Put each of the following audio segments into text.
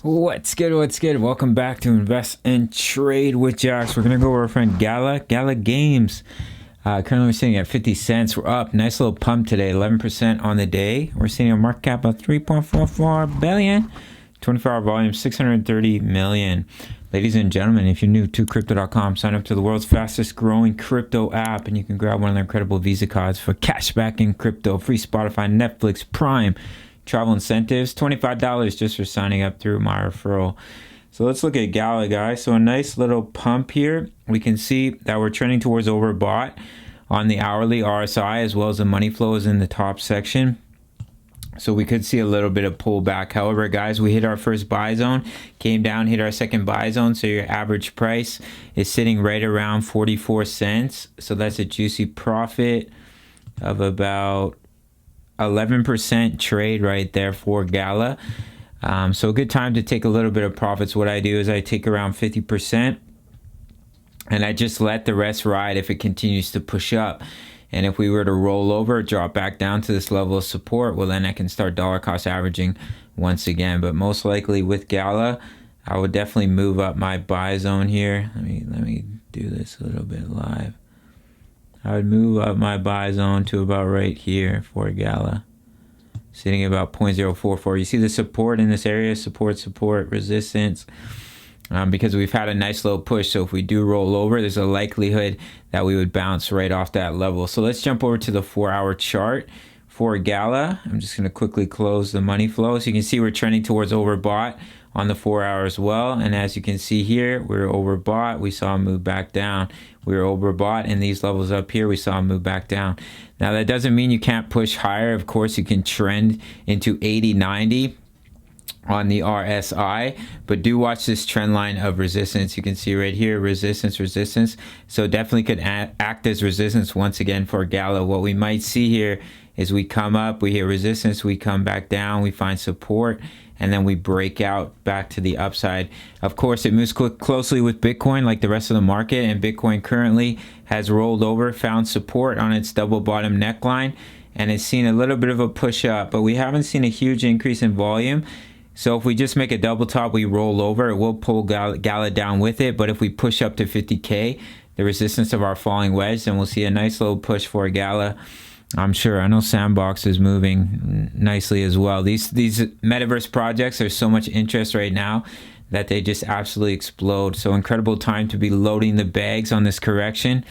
What's good? What's good? Welcome back to Invest and Trade with Jax. We're gonna go over our friend Gala Games. Currently we're sitting at 50 cents. We're up. Nice little pump today. 11% on the day. We're seeing a market cap of 3.44 billion. 24-hour volume 630 million. Ladies and gentlemen, if you're new to crypto.com, sign up to the world's fastest growing crypto app, and you can grab one of their incredible Visa cards for cashback in crypto. Free Spotify, Netflix, Prime. Travel incentives, $25 just for signing up through my referral. So let's look at Gala, guys. So a nice little pump here. We can see that we're trending towards overbought on the hourly RSI, as well as the money flow is in the top section. So we could see a little bit of pullback. However, guys, we hit our first buy zone, came down, hit our second buy zone. So your average price is sitting right around 44 cents. So that's a juicy profit of about 11% trade right there for Gala. So a good time to take a little bit of profits. What I do is I take around 50% and I just let the rest ride if it continues to push up. And if we were to roll over, drop back down to this level of support, well, then I can start dollar cost averaging once again. But most likely with Gala, I would definitely move up my buy zone here. Let me do this a little bit live. I would move up my buy zone to about right here for Gala, sitting at about 0.044. You see the support in this area, support, resistance, because we've had a nice little push. So if we do roll over, there's a likelihood that we would bounce right off that level. So let's jump over to the 4-hour chart for Gala. I'm just going to quickly close the money flow. So you can see we're trending towards overbought on the 4-hour as well. And as you can see here, we're overbought. We saw a move back down. We were overbought, and these levels up here, we saw a move back down. Now, that doesn't mean you can't push higher. Of course, you can trend into 80, 90 on the RSI, but do watch this trend line of resistance. You can see right here, resistance. So definitely could act as resistance once again for Gala. What we might see here is we come up, we hit resistance, we come back down, we find support, and then we break out back to the upside. Of course, it moves closely with Bitcoin like the rest of the market, and Bitcoin currently has rolled over, found support on its double bottom neckline, and it's seen a little bit of a push up, but we haven't seen a huge increase in volume. So if we just make a double top, we roll over, it will pull Gala down with it. But if we push up to 50K, the resistance of our falling wedge, then we'll see a nice little push for Gala. I'm sure. I know Sandbox is moving nicely as well. These metaverse projects, there's so much interest right now that they just absolutely explode. So incredible time to be loading the bags on this correction,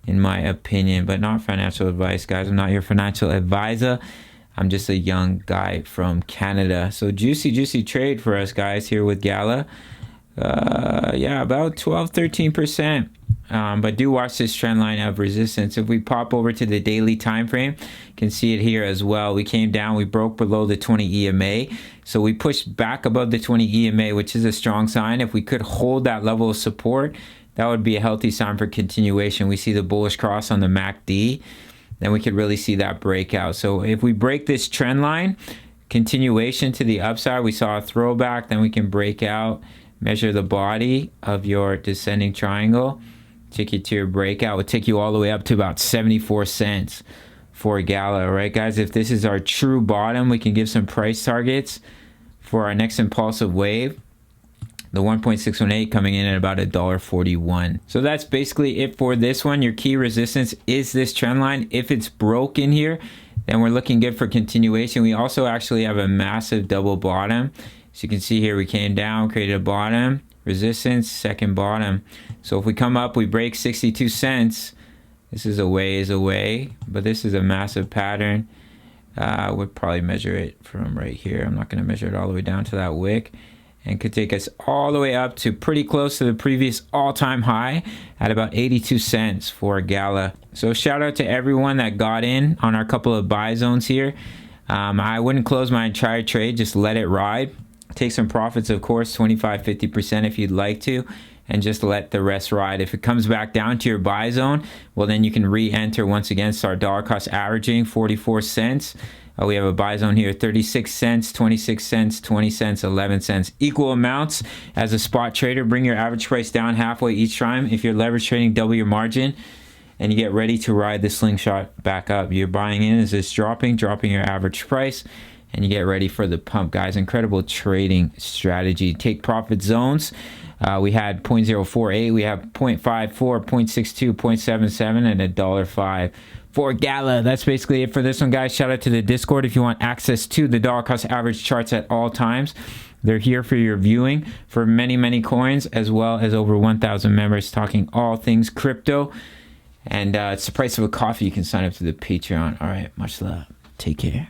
in my opinion. But not financial advice, guys. I'm not your financial advisor. I'm just a young guy from Canada. So juicy trade for us guys here with Gala. Yeah, about 12-13%. But do watch this trend line of resistance. If we pop over to the daily time frame, you can see it here as well. We came down, we broke below the 20 EMA. So we pushed back above the 20 EMA, which is a strong sign. If we could hold that level of support, that would be a healthy sign for continuation. We see the bullish cross on the MACD. Then we could really see that breakout. So if we break this trend line, continuation to the upside, we saw a throwback, then we can break out, measure the body of your descending triangle, take you to your breakout, would take you all the way up to about 74 cents for Gala. All right, guys, if this is our true bottom, we can give some price targets for our next impulsive wave. The 1.618 coming in at about $1.41. So that's basically it for this one. Your key resistance is this trend line. If it's broken here, then we're looking good for continuation. We also actually have a massive double bottom. So you can see here, we came down, created a bottom, resistance, second bottom. So if we come up, we break 62 cents. This is a ways away, but this is a massive pattern. We'll probably measure it from right here. I'm not going to measure it all the way down to that wick. And could take us all the way up to pretty close to the previous all-time high at about 82 cents for Gala. So shout out to everyone that got in on our couple of buy zones here. I wouldn't close my entire trade, just let it ride. Take some profits, of course, 25-50% if you'd like to, and just let the rest ride. If it comes back down to your buy zone, well, then you can re-enter once again, start dollar cost averaging 44 cents. We have a buy zone here, 36 cents, 26 cents, 20 cents, 11 cents. Equal amounts as a spot trader. Bring your average price down halfway each time. If you're leverage trading, double your margin. and you get ready to ride the slingshot back up. You're buying in as it's dropping your average price, and you get ready for the pump, guys. Incredible trading strategy. Take profit zones. We had 0.048, we have 0.54, 0.62, 0.77, and $1.05 for Gala. That's basically it for this one, guys. Shout out to the Discord if you want access to the dollar cost average charts at all times. They're here for your viewing for many coins, as well as over 1,000 members talking all things crypto. And it's the price of a coffee. You can sign up to the Patreon. All right, much love. Take care.